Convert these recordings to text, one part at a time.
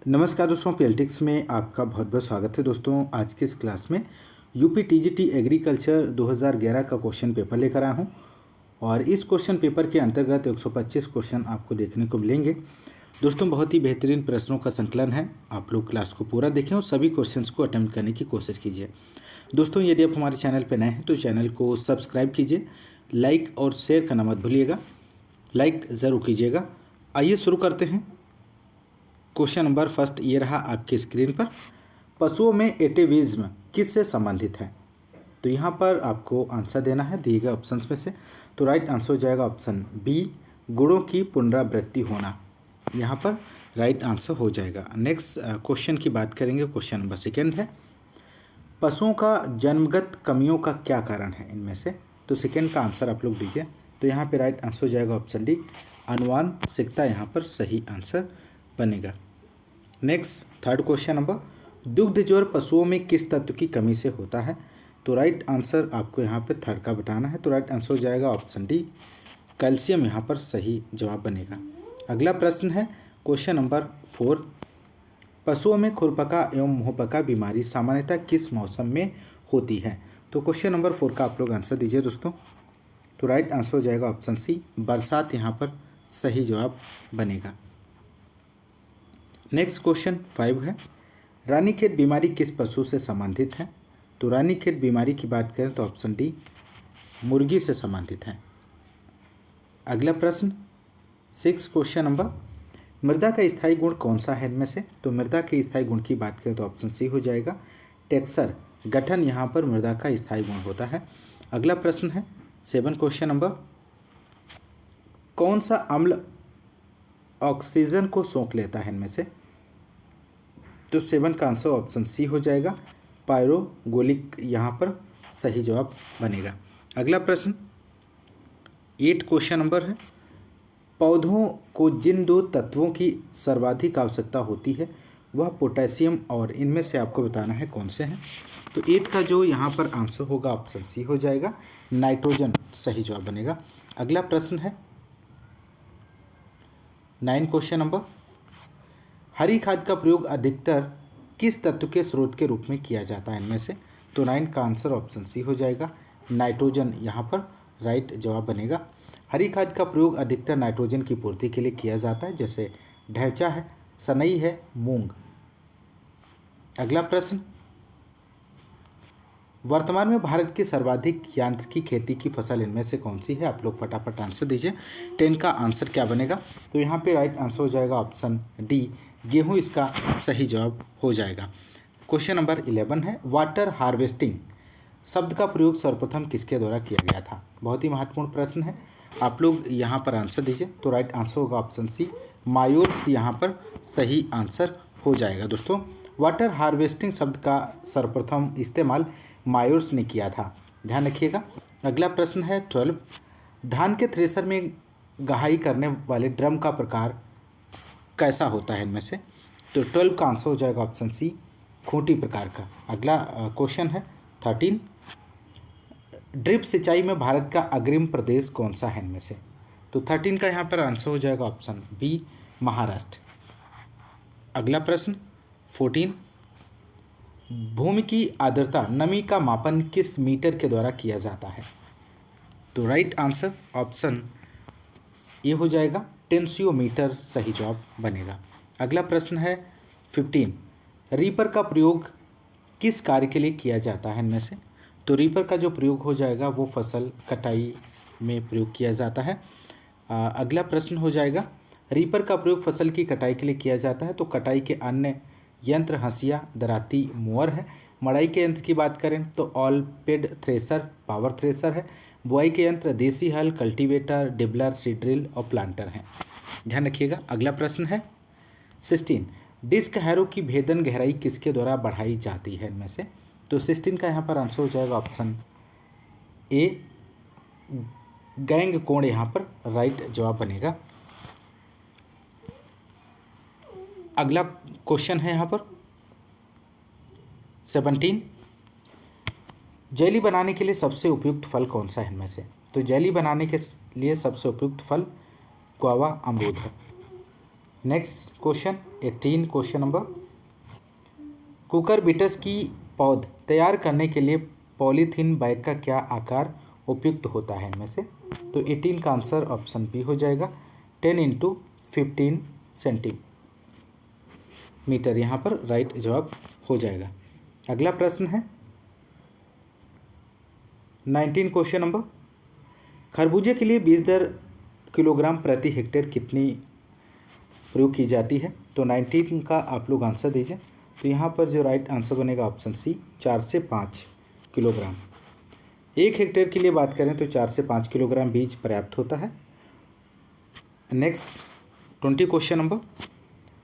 नमस्कार दोस्तों, पॉलिटिक्स में आपका बहुत बहुत स्वागत है। दोस्तों आज की इस क्लास में यूपी टीजीटी एग्रीकल्चर 2011 का क्वेश्चन पेपर लेकर आया हूं और इस क्वेश्चन पेपर के अंतर्गत 125 क्वेश्चन आपको देखने को मिलेंगे। दोस्तों बहुत ही बेहतरीन प्रश्नों का संकलन है। आप लोग क्लास को पूरा देखें और सभी क्वेश्चंस को अटेम्प्ट करने की कोशिश कीजिए। दोस्तों यदि आप हमारे चैनल पर नए हैं तो चैनल को सब्सक्राइब कीजिए, लाइक और शेयर करना मत भूलिएगा, लाइक ज़रूर कीजिएगा। आइए शुरू करते हैं। क्वेश्चन नंबर फर्स्ट ये रहा आपकी स्क्रीन पर। पशुओं में एटेविज्म किससे संबंधित है? तो यहाँ पर आपको आंसर देना है दिए गए ऑप्शंस में से। तो राइट आंसर हो जाएगा ऑप्शन बी, गुणों की पुनरावृत्ति होना। यहाँ पर राइट आंसर हो जाएगा। नेक्स्ट क्वेश्चन की बात करेंगे। क्वेश्चन नंबर सेकेंड है, पशुओं का जन्मगत कमियों का क्या कारण है इनमें से? तो सेकेंड का आंसर आप लोग दीजिए। तो यहाँ पे राइट आंसर हो जाएगा ऑप्शन डी, आनुवांशिकता यहाँ पर सही आंसर बनेगा। नेक्स्ट थर्ड क्वेश्चन नंबर, दुग्ध ज्वर पशुओं में किस तत्व की कमी से होता है? तो राइट आंसर आपको यहाँ पे थर्ड का बताना है। तो राइट आंसर हो जाएगा ऑप्शन डी, कैल्शियम यहाँ पर सही जवाब बनेगा। अगला प्रश्न है क्वेश्चन नंबर 4, पशुओं में खुरपका एवं मुंहपका बीमारी सामान्यतः किस मौसम में होती है? तो क्वेश्चन नंबर 4 का आप लोग आंसर दीजिए दोस्तों। तो राइट आंसर हो जाएगा ऑप्शन सी, बरसात यहाँ पर सही जवाब बनेगा। नेक्स्ट क्वेश्चन 5 है, रानीखेत बीमारी किस पशु से संबंधित है? तो रानीखेत बीमारी की बात करें तो ऑप्शन डी, मुर्गी से संबंधित है। अगला प्रश्न 6 क्वेश्चन नंबर, मृदा का स्थायी गुण कौन सा है इनमें से? तो मृदा के स्थायी गुण की बात करें तो ऑप्शन सी हो जाएगा, टेक्सचर, गठन यहाँ पर मृदा का स्थायी गुण होता है। अगला प्रश्न है 7 क्वेश्चन नंबर, कौन सा अम्ल ऑक्सीजन को सोख लेता है इनमें से? तो 7 का आंसर ऑप्शन सी हो जाएगा, पायरोगोलिक यहाँ पर सही जवाब बनेगा। अगला प्रश्न 8 क्वेश्चन नंबर है, पौधों को जिन दो तत्वों की सर्वाधिक आवश्यकता होती है वह पोटेशियम और इनमें से आपको बताना है कौन से हैं। तो 8 का जो यहाँ पर आंसर होगा ऑप्शन सी हो जाएगा, नाइट्रोजन सही जवाब बनेगा। अगला प्रश्न है 9 क्वेश्चन नंबर, हरी खाद का प्रयोग अधिकतर किस तत्व के स्रोत के रूप में किया जाता है इनमें से? तो 9 का आंसर ऑप्शन सी हो जाएगा, नाइट्रोजन यहाँ पर राइट जवाब बनेगा। हरी खाद का प्रयोग अधिकतर नाइट्रोजन की पूर्ति के लिए किया जाता है, जैसे ढैंचा है, सनई है, मूंग। अगला प्रश्न, वर्तमान में भारत की सर्वाधिक यांत्रिकी खेती की फसल इनमें से कौन सी है? आप लोग फटाफट आंसर दीजिए। 10 का आंसर क्या बनेगा? तो यहाँ पे राइट आंसर हो जाएगा ऑप्शन डी, गेहूं इसका सही जवाब हो जाएगा। क्वेश्चन नंबर 11 है, वाटर हार्वेस्टिंग शब्द का प्रयोग सर्वप्रथम किसके द्वारा किया गया था? बहुत ही महत्वपूर्ण प्रश्न है, आप लोग यहाँ पर आंसर दीजिए। तो राइट आंसर होगा ऑप्शन सी, मायोर्स यहाँ पर सही आंसर हो जाएगा। दोस्तों वाटर हार्वेस्टिंग शब्द का सर्वप्रथम इस्तेमाल मायोर्स ने किया था, ध्यान रखिएगा। अगला प्रश्न है 12, धान के थ्रेसर में गहाई करने वाले ड्रम का प्रकार कैसा होता है इनमें से? तो 12 का आंसर हो जाएगा ऑप्शन सी, खूंटी प्रकार का। अगला क्वेश्चन है 13, ड्रिप सिंचाई में भारत का अग्रिम प्रदेश कौन सा है इनमें से? तो 13 का यहाँ पर आंसर हो जाएगा ऑप्शन बी, महाराष्ट्र। अगला प्रश्न 14, भूमि की आर्द्रता नमी का मापन किस मीटर के द्वारा किया जाता है? तो राइट आंसर ऑप्शन ये हो जाएगा, टेंसियोमीटर सही जवाब बनेगा। अगला प्रश्न है 15, रीपर का प्रयोग किस कार्य के लिए किया जाता है इनमें से? तो रीपर का जो प्रयोग हो जाएगा वो फसल कटाई में प्रयोग किया जाता है। अगला प्रश्न हो जाएगा, रीपर का प्रयोग फसल की कटाई के लिए किया जाता है। तो कटाई के अन्य यंत्र हंसिया, दराती, मोअर है। मड़ाई के यंत्र की बात करें तो all paid thresher, power thresher है। बुआई के यंत्र देसी हल, कल्टीवेटर, डिबलर, सीड्रिल और प्लांटर हैं, ध्यान रखिएगा। अगला प्रश्न है 16, डिस्क हैरो की भेदन गहराई किसके द्वारा बढ़ाई जाती है इनमें से? तो 16 का यहाँ पर आंसर हो जाएगा ऑप्शन ए, गैंग कोण यहाँ पर राइट जवाब बनेगा। अगला क्वेश्चन है यहाँ पर 17, जेली बनाने के लिए सबसे उपयुक्त फल कौन सा है इनमें से? तो जेली बनाने के लिए सबसे उपयुक्त फल गुआवा, अमरूद है। Next question 18 question number, cucurbits की पौध तैयार करने के लिए पॉलीथीन बैग का क्या आकार उपयुक्त होता है इनमें से? तो 18 का आंसर ऑप्शन बी हो जाएगा, 10 इंटू 15 सेंटीमीटर यहाँ पर राइट जवाब हो जाएगा। अगला प्रश्न है 19 क्वेश्चन नंबर, खरबूजे के लिए बीज दर किलोग्राम प्रति हेक्टेयर कितनी प्रयोग की जाती है? तो 19 का आप लोग आंसर दीजिए। तो यहाँ पर जो राइट आंसर बनेगा ऑप्शन सी, 4 से 5 किलोग्राम। 1 हेक्टेयर के लिए बात करें तो 4 से 5 किलोग्राम बीज पर्याप्त होता है। नेक्स्ट 20 क्वेश्चन नंबर,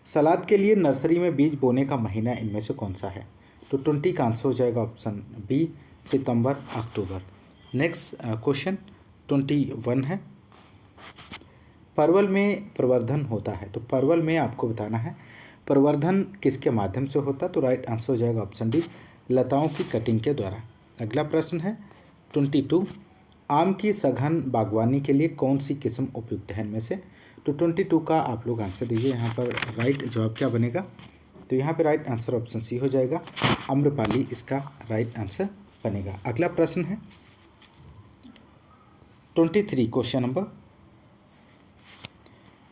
सलाद के लिए नर्सरी में बीज बोने का महीना इनमें से कौन सा है? तो 20 का आंसर हो जाएगा ऑप्शन बी, सितंबर अक्टूबर। नेक्स्ट क्वेश्चन 21 है, परवल में प्रवर्धन होता है। तो परवल में आपको बताना है प्रवर्धन किसके माध्यम से होता है? तो राइट आंसर हो जाएगा ऑप्शन डी, लताओं की कटिंग के द्वारा। अगला प्रश्न है 22, आम की सघन बागवानी के लिए कौन सी किस्म उपयुक्त है इनमें से? तो 22 का आप लोग आंसर दीजिए। यहाँ पर राइट जवाब क्या बनेगा? तो यहाँ पे राइट आंसर ऑप्शन सी हो जाएगा, आम्रपाली इसका राइट आंसर बनेगा। अगला प्रश्न है 23 क्वेश्चन नंबर,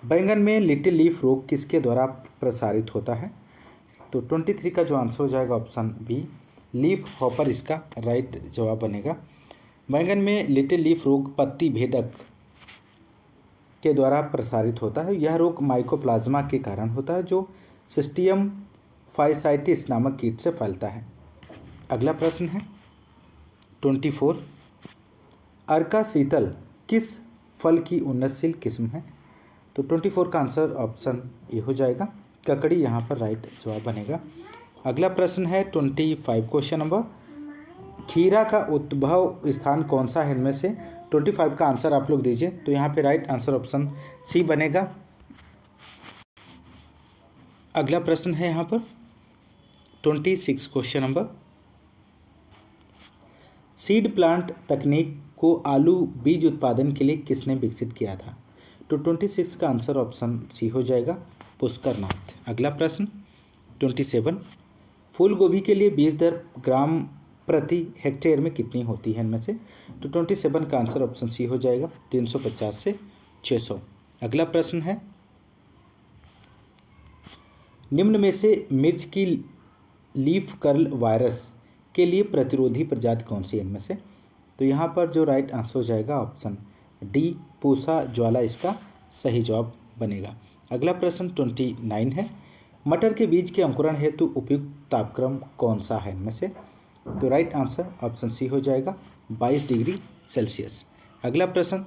बैंगन में लिटिल लीफ रोग किसके द्वारा प्रसारित होता है? तो 23 का जो आंसर हो जाएगा ऑप्शन बी, लीफ हॉपर इसका राइट जवाब बनेगा। बैंगन में लिटिल लीफ रोग पत्ती भेदक के द्वारा प्रसारित होता है। यह रोग माइकोप्लाज्मा के कारण होता है जो सिस्टियम फाइसाइटिस नामक कीट से फैलता है। अगला प्रश्न है 24, अर्का शीतल किस फल की उन्नतशील किस्म है? तो 24 का आंसर ऑप्शन ए हो जाएगा, ककड़ी यहाँ पर राइट जवाब बनेगा। अगला प्रश्न है 25 क्वेश्चन नंबर, खीरा का उद्भव स्थान कौन सा है इनमें से? 25 का आंसर आप लोग दीजिए। तो यहाँ पे राइट आंसर ऑप्शन सी बनेगा। अगला प्रश्न है यहाँ पर 26 क्वेश्चन नंबर, सीड प्लांट तकनीक को आलू बीज उत्पादन के लिए किसने विकसित किया था? तो 26 का आंसर ऑप्शन सी हो जाएगा, पुष्कर नाथ। अगला प्रश्न 27, फूल गोभी के लिए बीज दर ग्राम प्रति हेक्टेयर में कितनी होती है इनमें से? तो 27 का आंसर ऑप्शन सी हो जाएगा, 350 से 600। अगला प्रश्न है, निम्न में से मिर्च की लीफ कर्ल वायरस के लिए प्रतिरोधी प्रजाति कौन सी है इनमें से? तो यहाँ पर जो राइट आंसर हो जाएगा ऑप्शन डी, पूसा ज्वाला इसका सही जवाब बनेगा। अगला प्रश्न 29 है, मटर के बीज के अंकुरण हेतु उपयुक्त तापक्रम कौन सा है इनमें से? तो राइट आंसर ऑप्शन सी हो जाएगा, 22 डिग्री सेल्सियस। अगला प्रश्न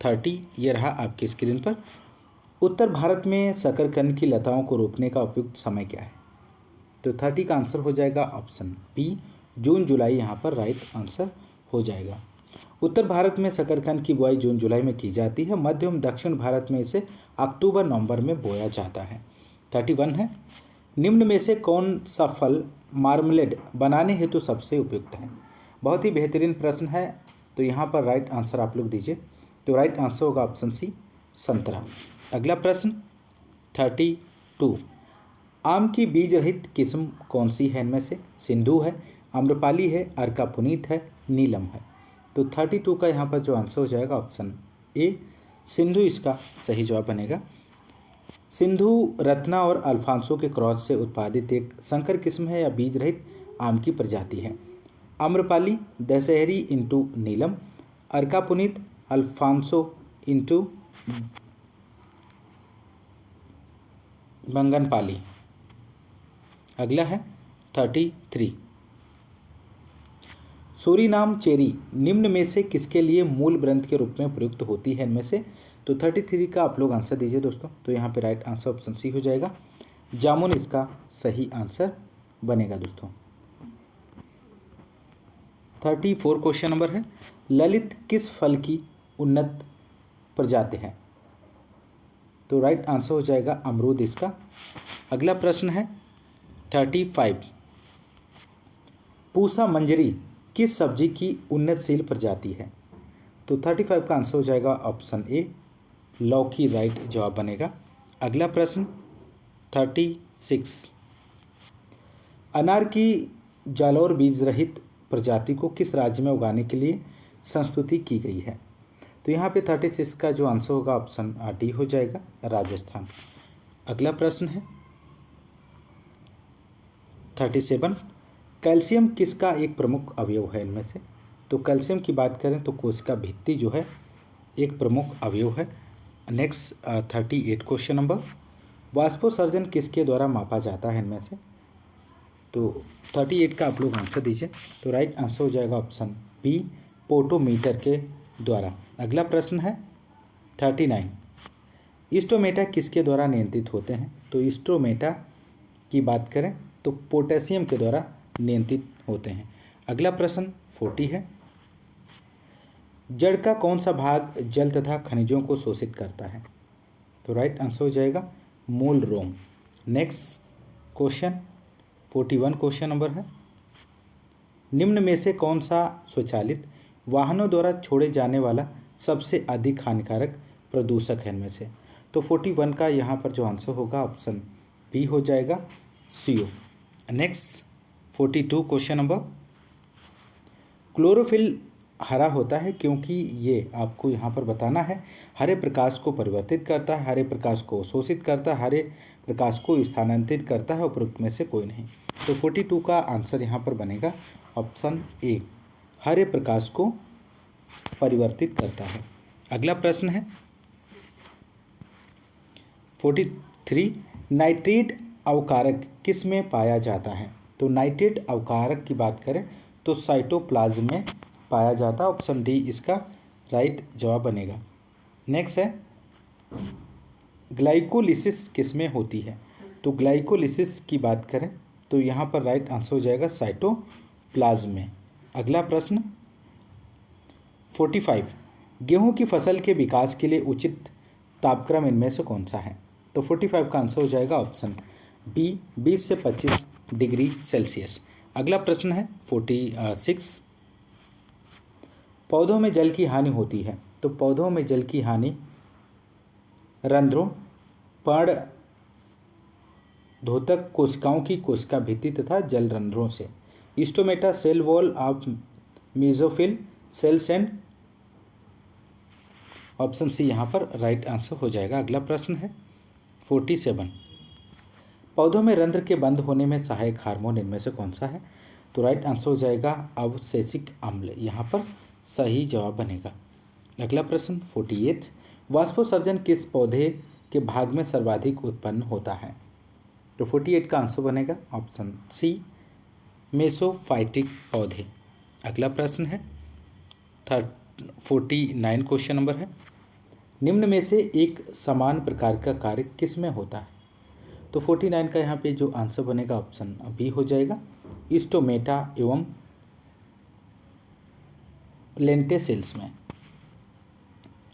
30, ये रहा आपकी स्क्रीन पर, उत्तर भारत में शकरकंद की लताओं को रोपने का उपयुक्त समय क्या है? तो 30 का आंसर हो जाएगा ऑप्शन बी, जून जुलाई यहाँ पर राइट आंसर हो जाएगा। उत्तर भारत में शकरकंद की बुआई जून जुलाई में की जाती है। मध्य एवं दक्षिण भारत में इसे अक्टूबर नवंबर में बोया जाता है। 31 है, निम्न में से कौन सा फल मार्मलेड बनाने हेतु सबसे उपयुक्त है? बहुत ही बेहतरीन प्रश्न है। तो यहाँ पर राइट आंसर आप लोग दीजिए। तो राइट आंसर होगा ऑप्शन सी, संतरा। अगला प्रश्न 32, आम की बीज रहित किस्म कौन सी है इनमें से? सिंधु है, आम्रपाली है, अर्का पुनीत है, नीलम है। तो 32 का यहाँ पर जो आंसर हो जाएगा ऑप्शन ए, सिंधु इसका सही जवाब बनेगा। सिंधु रत्ना और अल्फांसो के क्रॉस से उत्पादित एक संकर किस्म है या बीज रहित आम की प्रजाति है। आम्रपाली दशहरी इंटू नीलम, अर्का पुनीत अल्फांसो इंटू बंगनपाली। अगला है 33, सूरीनाम चेरी निम्न में से किसके लिए मूल ग्रंथ के रूप में प्रयुक्त होती है इनमें से? तो 33 का आप लोग आंसर दीजिए दोस्तों। तो यहाँ पे राइट आंसर ऑप्शन सी हो जाएगा, जामुन इसका सही आंसर बनेगा दोस्तों। 34 क्वेश्चन नंबर है, ललित किस फल की उन्नत प्रजाति है? तो राइट आंसर हो जाएगा अमरूद इसका। अगला प्रश्न है 35, पूसा मंजरी किस सब्जी की उन्नतशील प्रजाति है? तो 35 का आंसर हो जाएगा ऑप्शन ए, लौकी राइट जवाब बनेगा। अगला प्रश्न 36 अनार की जालौर बीज रहित प्रजाति को किस राज्य में उगाने के लिए संस्तुति की गई है? तो यहाँ पे 36 का जो आंसर होगा ऑप्शन डी हो जाएगा, राजस्थान। अगला प्रश्न है 37 कैल्शियम किसका एक प्रमुख अवयव है इनमें से? तो कैल्शियम की बात करें तो कोशिका भित्ति जो है एक प्रमुख अवयव है। नेक्स्ट 38 क्वेश्चन नंबर, वाष्पोत्सर्जन किसके द्वारा मापा जाता है इनमें से? तो 38 का आप लोग आंसर दीजिए। तो राइट आंसर हो जाएगा ऑप्शन बी, पोटोमीटर के द्वारा। अगला प्रश्न है 39 स्टोमेटा किसके द्वारा नियंत्रित होते हैं? तो स्टोमेटा की बात करें तो पोटेशियम के द्वारा नियंत्रित होते हैं। अगला प्रश्न 40 है, जड़ का कौन सा भाग जल तथा खनिजों को शोषित करता है? तो राइट आंसर हो जाएगा मूल रोम। नेक्स्ट क्वेश्चन 41 क्वेश्चन नंबर है, निम्न में से कौन सा स्वचालित वाहनों द्वारा छोड़े जाने वाला सबसे अधिक हानिकारक प्रदूषक है इनमें से? तो 41 का यहाँ पर जो आंसर होगा ऑप्शन बी हो जाएगा, CO। Next 42 question number, chlorophyll हरा होता है क्योंकि ये आपको यहाँ पर बताना है हरे प्रकाश को परिवर्तित करता है, हरे प्रकाश को शोषित करता है, हरे प्रकाश को स्थानांतरित करता है, उपरोक्त में से कोई नहीं। तो 42 का आंसर यहाँ पर बनेगा ऑप्शन ए, हरे प्रकाश को परिवर्तित करता है। अगला प्रश्न है 43 नाइट्रेट अवकारक किस में पाया जाता है? तो नाइट्रेट अवकारक की बात करें तो साइटोप्लाज्म में पाया जाता है। ऑप्शन डी इसका राइट जवाब बनेगा। नेक्स्ट है ग्लाइकोलिसिस किस में होती है? तो ग्लाइकोलिसिस की बात करें तो यहाँ पर राइट आंसर हो जाएगा साइटोप्लाज्म में। अगला प्रश्न 45 गेहूं की फसल के विकास के लिए उचित तापक्रम इनमें से कौन सा है? तो 45 का आंसर हो जाएगा ऑप्शन बी, 20 से 25 डिग्री सेल्सियस। अगला प्रश्न है 46 पौधों में जल की हानि होती है। तो पौधों में जल की हानि रंध्रों, पर्ण धोतक कोशिकाओं की कोशिका भित्ति तथा जल रंध्रों से, stomata, cell wall of mesophyll cells and, option C यहाँ पर राइट आंसर हो जाएगा। अगला प्रश्न है 47 पौधों में रंध्र के बंद होने में सहायक हार्मोन इनमें से कौन सा है? तो राइट आंसर हो जाएगा अवशेषिक अम्ल, यहाँ पर सही जवाब बनेगा। अगला प्रश्न 48 वाष्पोत्सर्जन किस पौधे के भाग में सर्वाधिक उत्पन्न होता है? तो 48 का आंसर बनेगा ऑप्शन सी, मेसोफाइटिक पौधे। अगला प्रश्न है 49 क्वेश्चन नंबर है, निम्न में से एक समान प्रकार का कार्य किस में होता है? तो 49 का यहाँ पे जो आंसर बनेगा ऑप्शन बी हो जाएगा, स्टोमेटा एवं लेंटेसिल्स में।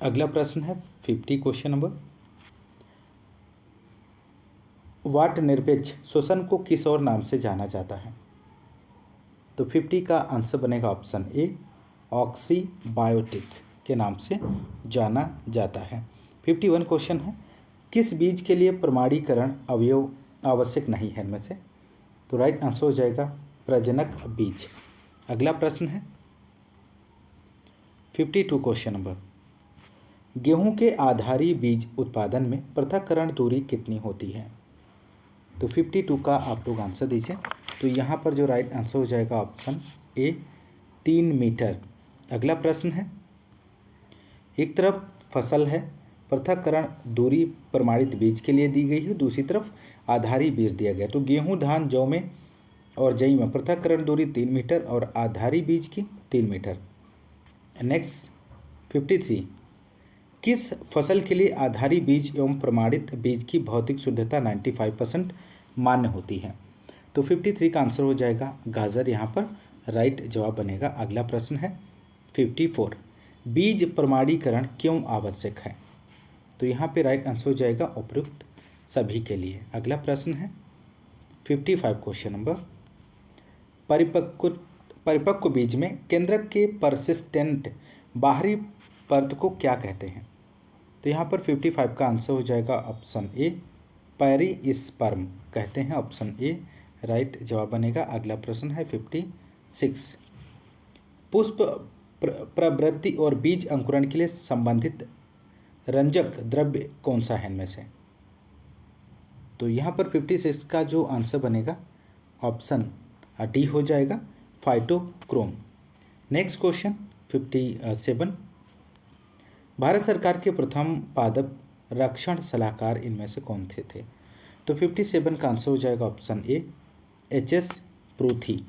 अगला प्रश्न है 50 क्वेश्चन नंबर, वाट निरपेक्ष श्वसन को किस और नाम से जाना जाता है? तो 50 का आंसर बनेगा ऑप्शन ए, ऑक्सीबायोटिक के नाम से जाना जाता है। 51 क्वेश्चन है, किस बीज के लिए प्रमाणीकरण अवयव आवश्यक नहीं है इनमें से? तो राइट आंसर हो जाएगा प्रजनक बीज। अगला प्रश्न है 52 क्वेश्चन नंबर, गेहूं के आधारी बीज उत्पादन में पृथक्करण दूरी कितनी होती है? तो 52 का आप लोग आंसर दीजिए। तो यहाँ पर जो राइट आंसर हो जाएगा ऑप्शन ए, 3 मीटर। अगला प्रश्न है, एक तरफ फसल है, पृथक्करण दूरी प्रमाणित बीज के लिए दी गई है, दूसरी तरफ आधारी बीज दिया गया। तो गेहूं, धान, जौ में और जई में पृथक्करण दूरी 3 मीटर और आधारी बीज की 3 मीटर। नेक्स्ट 53 किस फसल के लिए आधारी बीज एवं प्रमाणित बीज की भौतिक शुद्धता 95% मान्य होती है? तो 53 का आंसर हो जाएगा गाजर, यहाँ पर राइट जवाब बनेगा। अगला प्रश्न है 54 बीज प्रमाणीकरण क्यों आवश्यक है? तो यहाँ पे राइट आंसर हो जाएगा उपयुक्त सभी के लिए। अगला प्रश्न है 55 क्वेश्चन नंबर, परिपक्व बीज में केंद्रक के परसिस्टेंट बाहरी परत को क्या कहते हैं? तो यहाँ पर 55 का आंसर हो जाएगा ऑप्शन ए, पेरिस्पर्म कहते हैं? ऑप्शन ए राइट जवाब बनेगा। अगला प्रश्न है 56। पुष्प प्रवृत्ति और बीज अंकुरण के लिए संबंधित रंजक द्रव्य कौन सा है इनमें से? तो यहाँ पर 56 का जो आंसर बनेगा ऑप्शन डी हो जाएगा, फाइटोक्रोम। Next question 57। भारत सरकार के प्रथम पादप रक्षण सलाहकार इनमें से कौन थे? तो 57 का आंसर हो जाएगा ऑप्शन ए एच.एस. पृथ्वी।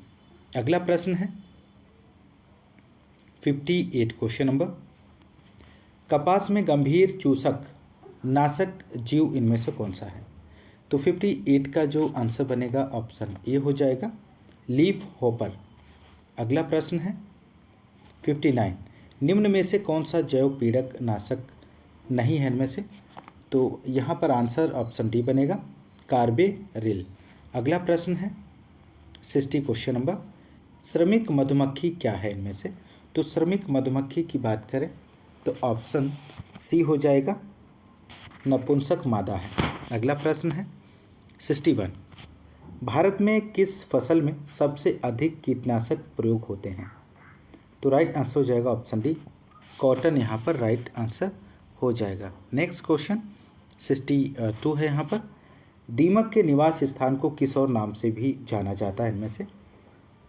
अगला प्रश्न है 58 क्वेश्चन नंबर। कपास में गंभीर चूसक नाशक जीव इनमें से कौन सा है? तो 58 का जो आंसर बनेगा ऑप्शन ए हो जाएगा, लीफ होपर। अगला प्रश्न है 59। निम्न में से कौन सा जैव पीड़क नाशक नहीं है इनमें से? तो यहाँ पर आंसर ऑप्शन डी बनेगा, कार्बेरिल। अगला प्रश्न है 60 क्वेश्चन नंबर। श्रमिक मधुमक्खी क्या है इनमें से? तो श्रमिक मधुमक्खी की बात करें तो ऑप्शन सी हो जाएगा, नपुंसक मादा है। अगला प्रश्न है 61। भारत में किस फसल में सबसे अधिक कीटनाशक प्रयोग होते हैं? तो राइट आंसर हो जाएगा ऑप्शन डी, कॉटन यहाँ पर राइट आंसर हो जाएगा। नेक्स्ट क्वेश्चन 62 है यहाँ पर। दीमक के निवास स्थान को किस और नाम से भी जाना जाता है इनमें से?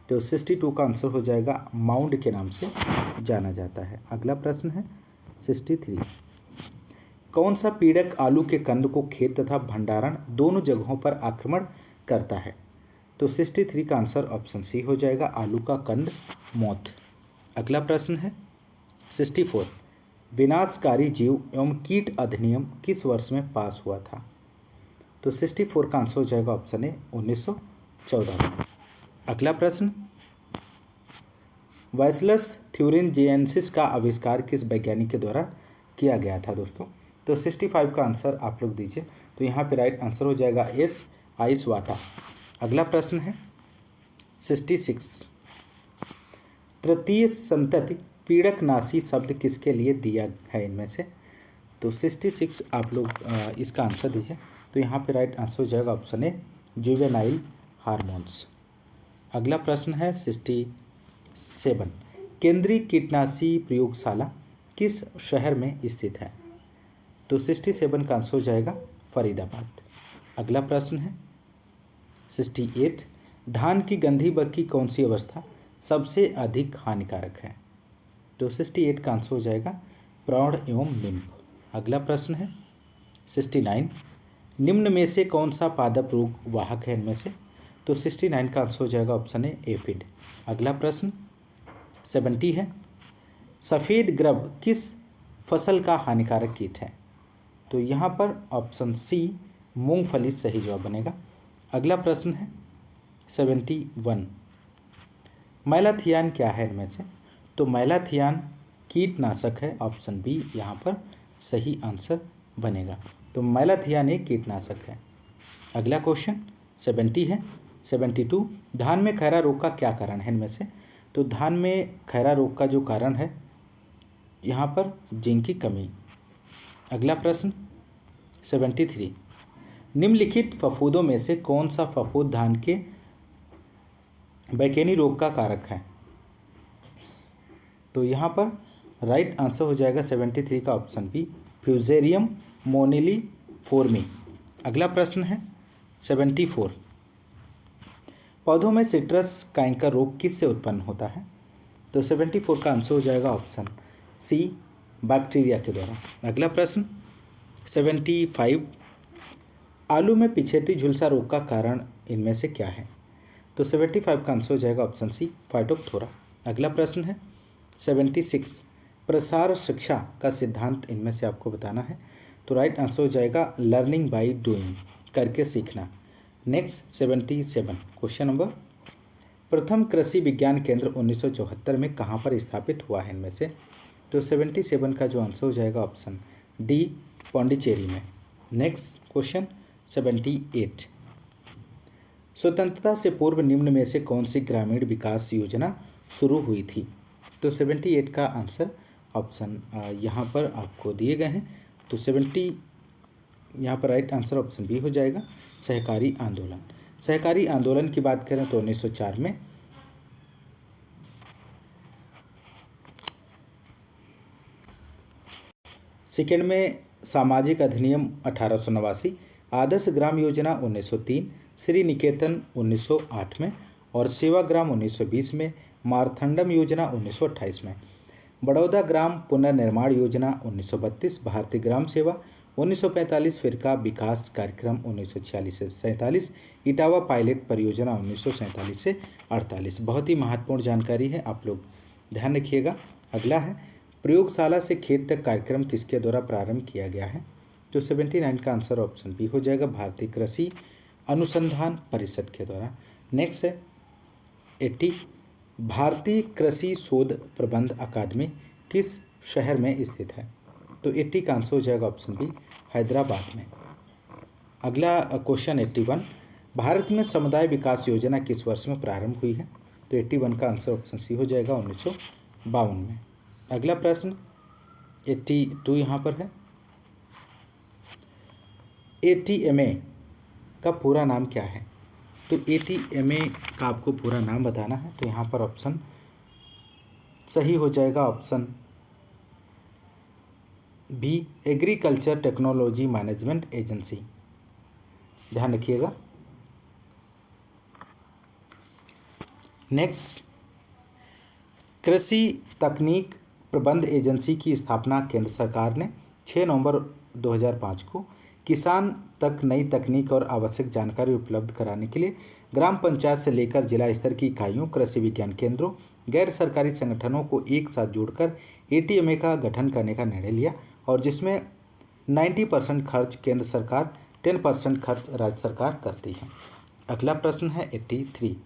तो 62 का आंसर हो जाएगा, माउंड के नाम से जाना जाता है। अगला प्रश्न है 63। कौन सा पीड़क आलू के कंद को खेत तथा भंडारण दोनों जगहों पर आक्रमण करता है? तो 63 का आंसर ऑप्शन सी हो जाएगा, आलू का कंद मोथ। अगला प्रश्न है 64। विनाशकारी जीव एवं कीट अधिनियम किस वर्ष में पास हुआ था? तो 64 का आंसर हो जाएगा ऑप्शन ए 1914 में। अगला प्रश्न, वैसलस थ्यूरिनजेंसिस का आविष्कार किस वैज्ञानिक के द्वारा किया गया था दोस्तों? तो 65 का आंसर आप लोग दीजिए। तो यहाँ पे राइट आंसर हो जाएगा एस आइसवाटा। अगला प्रश्न है 66। तृतीय संतति पीड़कनाशी शब्द किसके लिए दिया है इनमें से? तो 66 आप लोग इसका आंसर दीजिए। तो यहाँ पे राइट आंसर हो जाएगा ऑप्शन ए जुवेनाइल हार्मोन्स। अगला प्रश्न है 67। केंद्रीय कीटनाशी प्रयोगशाला किस शहर में स्थित है? तो 67 का आंसर हो जाएगा फरीदाबाद। अगला प्रश्न है 68। धान की गंधी बग की कौन सी अवस्था सबसे अधिक हानिकारक है? तो 68 का आंसर हो जाएगा प्रौढ़ एवं निम्फ। अगला प्रश्न है 69। निम्न में से कौन सा पादप रोग वाहक है इनमें से? तो 69 का आंसर हो जाएगा ऑप्शन ए एफिड। अगला प्रश्न 70 है। सफ़ेद ग्रब किस फसल का हानिकारक कीट है? तो यहाँ पर ऑप्शन सी मूंगफली सही जवाब बनेगा। अगला प्रश्न है 71। मैलाथियान क्या है इनमें से? तो मैलाथियान कीटनाशक है, ऑप्शन बी यहाँ पर सही आंसर बनेगा। तो मैलाथियान एक कीटनाशक है। अगला क्वेश्चन 70 है 72। धान में खैरा रोग का क्या कारण है इनमें से? तो धान में खैरा रोग का जो कारण है यहाँ पर जिंक की कमी। अगला प्रश्न 73। निम्नलिखित फफूंदों में से कौन सा फफूंद धान के बैकेनी रोग का कारक है? तो यहाँ पर राइट आंसर हो जाएगा 73 का ऑप्शन बी फ्यूजेरियम मोनिलीफोर्मी। अगला प्रश्न है 74। पौधों में सिट्रस कैंकर रोग किससे उत्पन्न होता है? तो 74 का आंसर हो जाएगा ऑप्शन सी बैक्टीरिया के द्वारा। अगला प्रश्न 75। आलू में पिछेती झुलसा रोग का कारण इनमें से क्या है? तो 75 का आंसर हो जाएगा ऑप्शन सी फाइटोप्थोरा। अगला प्रश्न है 76। प्रसार शिक्षा का सिद्धांत इनमें से आपको बताना है। तो राइट आंसर हो जाएगा लर्निंग बाय डूइंग, करके सीखना। Next 77 question number. प्रथम कृषि विज्ञान केंद्र 1974 में कहाँ पर स्थापित हुआ है इनमें से? तो 77 का जो आंसर हो जाएगा ऑप्शन डी पौंडीचेरी में। Next question 78। स्वतंत्रता से पूर्व निम्न में से कौन सी ग्रामीण विकास योजना शुरू हुई थी? तो 78 का आंसर ऑप्शन यहाँ पर आपको दिए गए हैं। तो 78 यहाँ पर राइट आंसर ऑप्शन बी हो जाएगा, सहकारी आंदोलन। सहकारी आंदोलन की बात करें तो 1904 में। सेकेंड में सामाजिक अधिनियम 1889, आदर्श ग्राम योजना 1903, श्री निकेतन 1908 में और सेवाग्राम 1920 में, मारथंडम योजना 1928 में, बड़ौदा ग्राम पुनर्निर्माण योजना 1932, भारतीय ग्राम सेवा 1945, फिरका विकास कार्यक्रम 1946 से 47, इटावा पायलट परियोजना 1947 से 48। बहुत ही महत्वपूर्ण जानकारी है, आप लोग ध्यान रखिएगा। अगला है प्रयोगशाला से खेत तक कार्यक्रम किसके द्वारा प्रारंभ किया गया है? तो 79 का आंसर ऑप्शन बी हो जाएगा, भारतीय कृषि अनुसंधान परिषद के द्वारा। नेक्स्ट है 80, भारतीय कृषि शोध प्रबंध अकादमी किस शहर में स्थित है? तो 80 का आंसर हो जाएगा ऑप्शन बी, हैदराबाद में। अगला क्वेश्चन 81, भारत में समुदाय विकास योजना किस वर्ष में प्रारंभ हुई है? तो 81 का आंसर ऑप्शन सी हो जाएगा, 1952 में। अगला प्रश्न 82 यहाँ पर है, ATMA का पूरा नाम क्या है? तो ATMA का आपको पूरा नाम बताना है। तो यहाँ पर ऑप्शन सही हो जाएगा, option B, agriculture technology management agency. ध्यान रखिएगा। नेक्स्ट, कृषि तकनीक प्रबंध एजेंसी की स्थापना केंद्र सरकार ने 6 नवंबर 2005 को किसान तक नई तकनीक और आवश्यक जानकारी उपलब्ध कराने के लिए ग्राम पंचायत से लेकर जिला स्तर की इकाइयों, कृषि विज्ञान केंद्रों, गैर सरकारी संगठनों को एक साथ जोड़कर ATMA का गठन करने का निर्णय लिया, और जिसमें 90% खर्च केंद्र सरकार, 10% खर्च राज्य सरकार करती है। अगला प्रश्न है 83,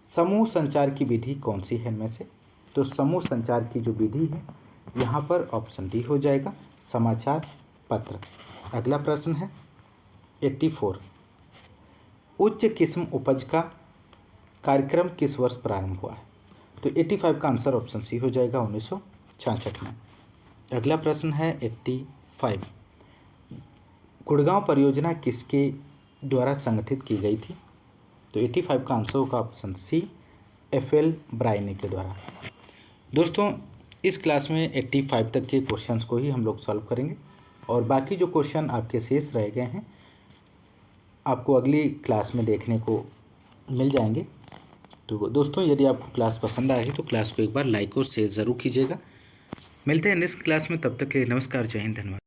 समूह संचार की विधि कौन सी है इनमें से? तो समूह संचार की जो विधि है यहाँ पर ऑप्शन डी हो जाएगा, समाचार पत्र। अगला प्रश्न है 84, उच्च किस्म उपज का कार्यक्रम किस वर्ष प्रारंभ हुआ है? तो 85 का आंसर ऑप्शन सी हो जाएगा, 1966 में। अगला प्रश्न है 85, गुड़गांव परियोजना किसके द्वारा संगठित की गई थी? तो 85 का आंसर होगा ऑप्शन सी, FL ब्रायनी के द्वारा। दोस्तों, इस क्लास में 85 तक के क्वेश्चंस को ही हम लोग सॉल्व करेंगे, और बाकी जो क्वेश्चन आपके शेष रह गए हैं आपको अगली क्लास में देखने को मिल जाएंगे। तो दोस्तों, यदि आपको क्लास पसंद आएगी तो क्लास को एक बार लाइक और शेयर ज़रूर कीजिएगा। मिलते हैं नेक्स्ट क्लास में, तब तक के लिए नमस्कार, जय हिंद, धन्यवाद।